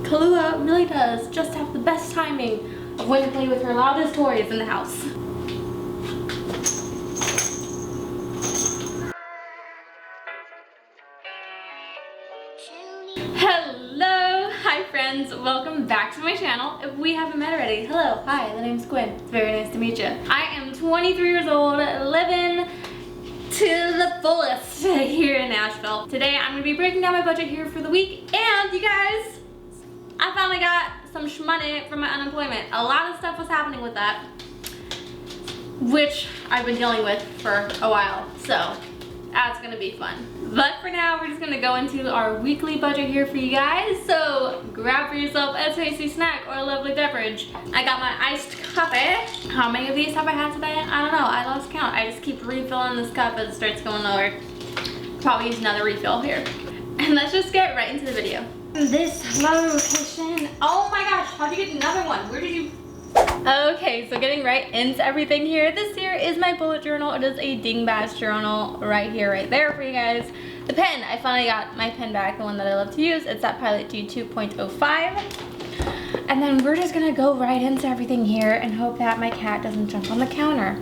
Kahlua really does just have the best timing of when to play with her loudest toys in the house. Hello, hi friends, welcome back to my channel. If we haven't met already, hello, hi, the name's Gwen. It's very nice to meet you. I am 23 years old, living to the fullest here in Nashville. Today I'm gonna be breaking down my budget here for the week, and you guys, I finally got some money from my unemployment. A lot of stuff was happening with that, which I've been dealing with for a while, so that's gonna be fun. But for now, we're just gonna go into our weekly budget here for you guys. So grab for yourself a tasty snack or a lovely beverage. I got my iced coffee. How many of these have I had today? I don't know, I lost count. I just keep refilling this cup as it starts going lower. Probably use another refill here. And let's just get right into the video. This location, oh my gosh, how'd you get another one? Where did you? Okay, so getting right into everything here. This here is my bullet journal. It is a Dingbats journal right here, right there for you guys. The pen, I finally got my pen back, the one that I love to use. It's that Pilot G 2.05. And then we're just gonna go right into everything here and hope that my cat doesn't jump on the counter.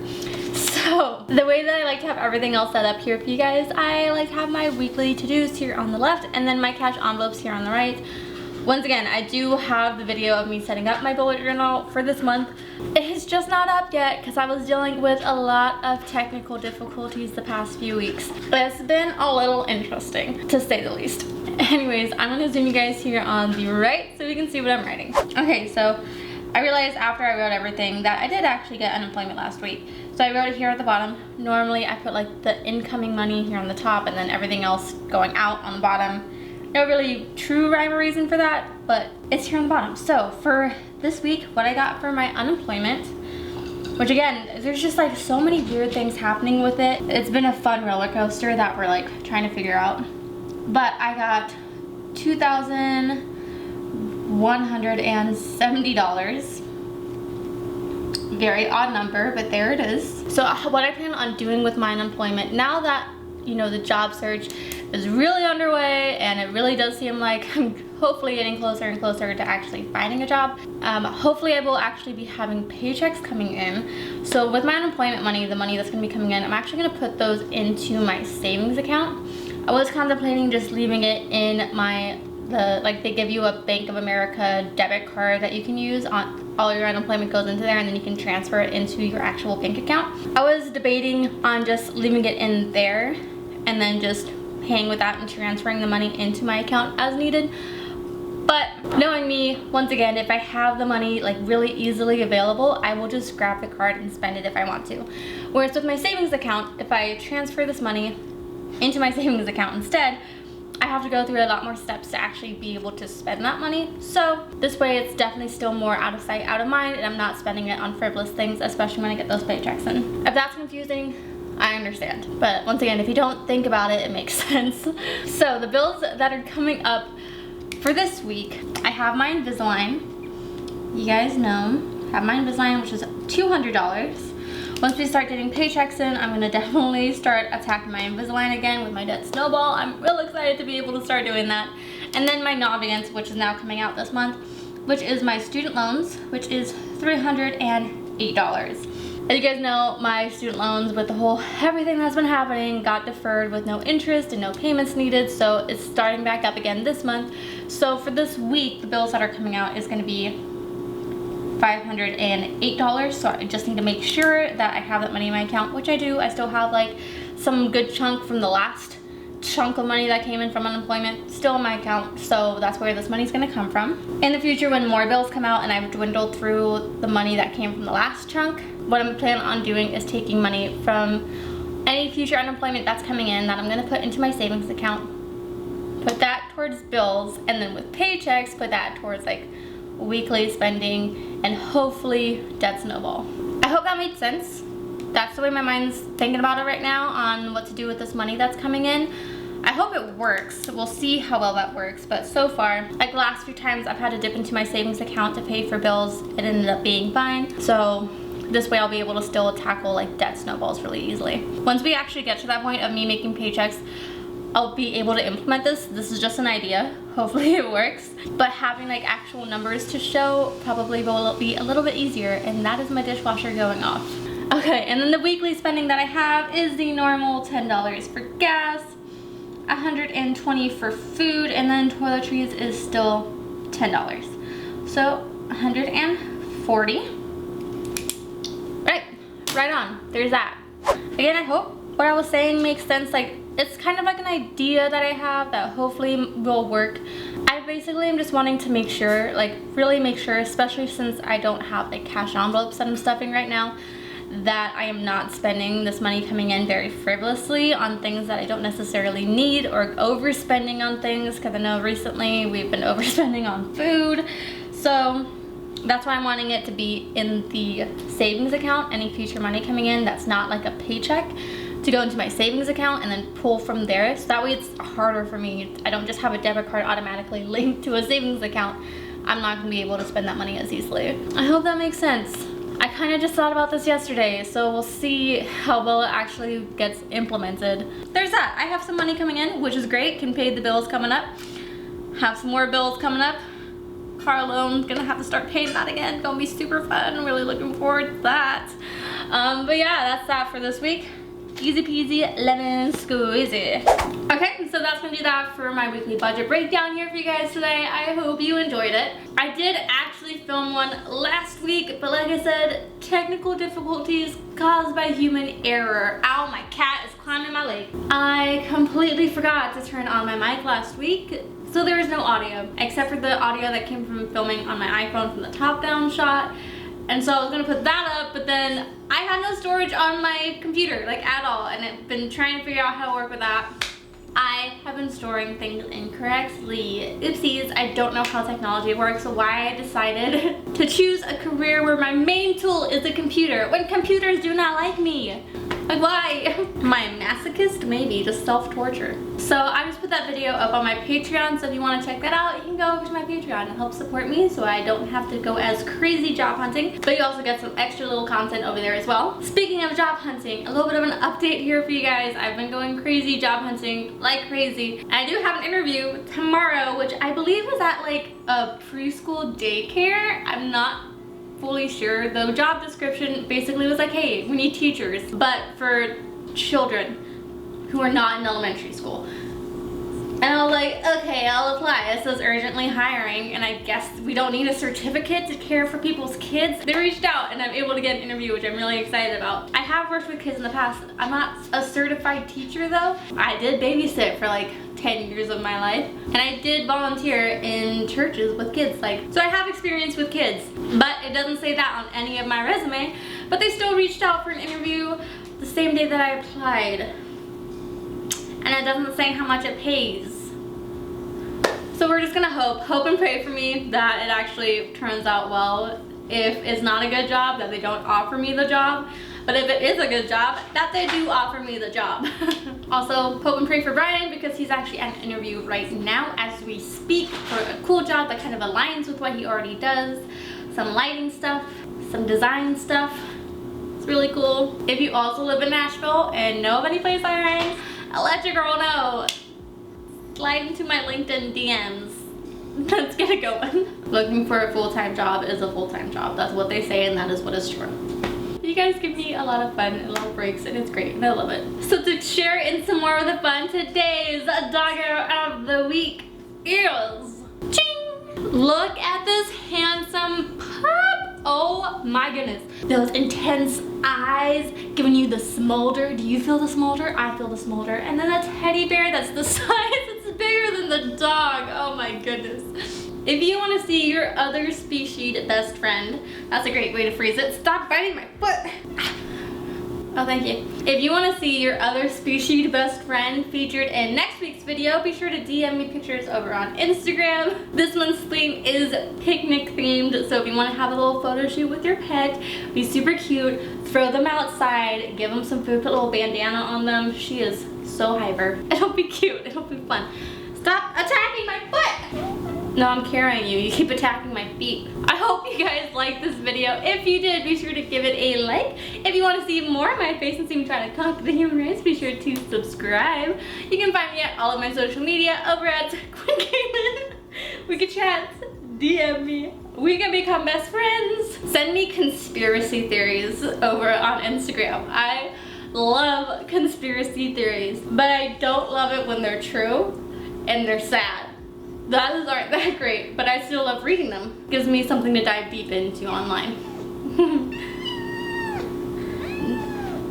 So, the way that I like to have everything else set up here for you guys, I like to have my weekly to-dos here on the left and then my cash envelopes here on the right. Once again, I do have the video of me setting up my bullet journal for this month. It's just not up yet because I was dealing with a lot of technical difficulties the past few weeks. It's been a little interesting, to say the least. Anyways, I'm gonna zoom you guys here on the right so we can see what I'm writing. Okay, so I realized after I wrote everything that I did actually get unemployment last week. So I wrote it here at the bottom. Normally I put like the incoming money here on the top and then everything else going out on the bottom. No really true rhyme or reason for that, but it's here on the bottom. So for this week, what I got for my unemployment, which again, there's just like so many weird things happening with it. It's been a fun roller coaster that we're like trying to figure out. But I got $2,170. Very odd number, but there it is. So what I plan on doing with my unemployment, now that, you know, the job search is really underway and it really does seem like I'm hopefully getting closer and closer to actually finding a job. Hopefully I will actually be having paychecks coming in. So with my unemployment money, the money that's gonna be coming in, I'm actually gonna put those into my savings account. I was contemplating just leaving it in my, like they give you a Bank of America debit card that you can use on, all your unemployment goes into there and then you can transfer it into your actual bank account. I was debating on just leaving it in there and then just paying with that and transferring the money into my account as needed. But knowing me, once again, if I have the money like really easily available, I will just grab the card and spend it if I want to. Whereas with my savings account, if I transfer this money into my savings account instead, I have to go through a lot more steps to actually be able to spend that money. So this way it's definitely still more out of sight, out of mind, and I'm not spending it on frivolous things, especially when I get those paychecks in. If that's confusing, I understand. But once again, if you don't think about it, it makes sense. So the bills that are coming up for this week, I have my Invisalign. You guys know, I have my Invisalign, which is $200. Once we start getting paychecks in, I'm gonna definitely start attacking my Invisalign again with my debt snowball. I'm real excited to be able to start doing that. And then my Noviance, which is now coming out this month, which is my student loans, which is $308. As you guys know, my student loans with the whole everything that's been happening got deferred with no interest and no payments needed, so it's starting back up again this month. So for this week, the bills that are coming out is going to be $508. So I just need to make sure that I have that money in my account, which I do. I still have like some good chunk from the last chunk of money that came in from unemployment still in my account, so that's where this money's gonna come from. In the future, when more bills come out and I've dwindled through the money that came from the last chunk, what I'm planning on doing is taking money from any future unemployment that's coming in that I'm gonna put into my savings account, put that towards bills, and then with paychecks, put that towards like weekly spending and hopefully debt snowball. I hope that made sense. That's the way my mind's thinking about it right now on what to do with this money that's coming in. I hope it works. We'll see how well that works, but so far, like the last few times I've had to dip into my savings account to pay for bills, it ended up being fine. So this way I'll be able to still tackle like debt snowballs really easily. Once we actually get to that point of me making paychecks, I'll be able to implement this. This is just an idea. Hopefully it works. But having like actual numbers to show probably will be a little bit easier, and that is my dishwasher going off. Okay, and then the weekly spending that I have is the normal $10 for gas, $120 for food, and then toiletries is still $10. So $140. Right on. There's that. Again, I hope what I was saying makes sense. Like, it's kind of like an idea that I have that hopefully will work. I basically am just wanting to make sure, like really make sure, especially since I don't have like cash envelopes that I'm stuffing right now, that I am not spending this money coming in very frivolously on things that I don't necessarily need, or overspending on things, because I know recently we've been overspending on food. So that's why I'm wanting it to be in the savings account. Any future money coming in that's not like a paycheck to go into my savings account and then pull from there. So that way it's harder for me. I don't just have a debit card automatically linked to a savings account. I'm not gonna be able to spend that money as easily. I hope that makes sense. I kind of just thought about this yesterday, so we'll see how well it actually gets implemented. There's that. I have some money coming in, which is great. Can pay the bills coming up. Have some more bills coming up. Car loan, gonna have to start paying that again. Gonna be super fun. Really looking forward to that. But yeah, that's that for this week. Easy peasy lemon squeezy. Okay, so that's gonna do that for my weekly budget breakdown here for you guys today. I hope you enjoyed it. I did actually film one last week, but like I said, technical difficulties caused by human error. Ow, my cat is climbing my leg. I completely forgot to turn on my mic last week, so there was no audio, except for the audio that came from filming on my iPhone from the top-down shot. And so I was gonna put that up, but then I had no storage on my computer, like at all, and I've been trying to figure out how to work with that. I have been storing things incorrectly. Oopsies, I don't know how technology works, so why I decided to choose a career where my main tool is a computer, when computers do not like me. Like, why? Am I a masochist? Maybe, just self-torture. So I just put that video up on my Patreon, so if you want to check that out, you can go over to my Patreon and help support me so I don't have to go as crazy job hunting. But you also get some extra little content over there as well. Speaking of job hunting, a little bit of an update here for you guys. I've been going crazy job hunting like crazy. And I do have an interview tomorrow, which I believe was at like a preschool daycare. I'm not fully sure. The job description basically was like, hey, we need teachers, but for children who are not in elementary school. And I was like, okay, I'll apply. It says urgently hiring, and I guess we don't need a certificate to care for people's kids. They reached out and I'm able to get an interview, which I'm really excited about. I have worked with kids in the past. I'm not a certified teacher though. I did babysit for like 10 years of my life, and I did volunteer in churches with kids, so I have experience with kids, but it doesn't say that on any of my resume. But they still reached out for an interview the same day that I applied, and it doesn't say how much it pays. So we're just gonna hope and pray for me that it actually turns out well. If it's not a good job, that they don't offer me the job. But if it is a good job, that they do offer me the job. Also, hope and pray for Brian, because he's actually at an interview right now as we speak for a cool job that kind of aligns with what he already does. Some lighting stuff, some design stuff. It's really cool. If you also live in Nashville and know of any place hiring, I'll let your girl know. Slide into my LinkedIn DMs. Let's get it going. Looking for a full-time job is a full-time job. That's what they say, and that is what is true. You guys give me a lot of fun and a lot of breaks, and it's great, and I love it. So to share in some more of the fun, today's doggo of the week is ching! Look at this handsome pup! Oh my goodness. Those intense eyes giving you the smolder. Do you feel the smolder? I feel the smolder. And then a teddy bear that's the size, it's bigger than the dog. Oh my goodness. If you want to see your other species best friend, that's a great way to phrase it. Stop biting my foot. Oh, thank you. If you want to see your other species best friend featured in next week's video, be sure to DM me pictures over on Instagram. This month's theme is picnic themed, so if you want to have a little photo shoot with your pet, be super cute, throw them outside, give them some food, put a little bandana on them. She is so hyper. It'll be cute. It'll be fun. Stop attacking my foot! No, I'm carrying you. You keep attacking my feet. I hope you guys liked this video. If you did, be sure to give it a like. If you want to see more of my face and see me try to conquer the human race, be sure to subscribe. You can find me at all of my social media over at Quinn Caitlin. We can chat, DM me. We can become best friends. Send me conspiracy theories over on Instagram. I love conspiracy theories, but I don't love it when they're true and they're sad. Those aren't that great, but I still love reading them. Gives me something to dive deep into online.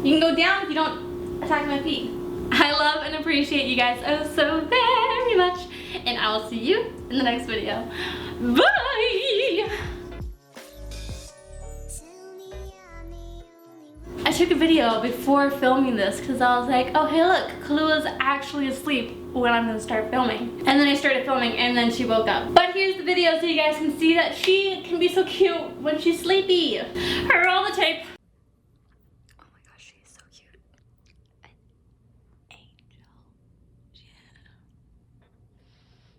You can go down if you don't attack my feet. I love and appreciate you guys so very much, and I will see you in the next video. Bye! I took a video before filming this because I was like, oh hey look, Kailua's actually asleep when I'm gonna start filming. And then I started filming and then she woke up. But here's the video so you guys can see that she can be so cute when she's sleepy. Roll the tape.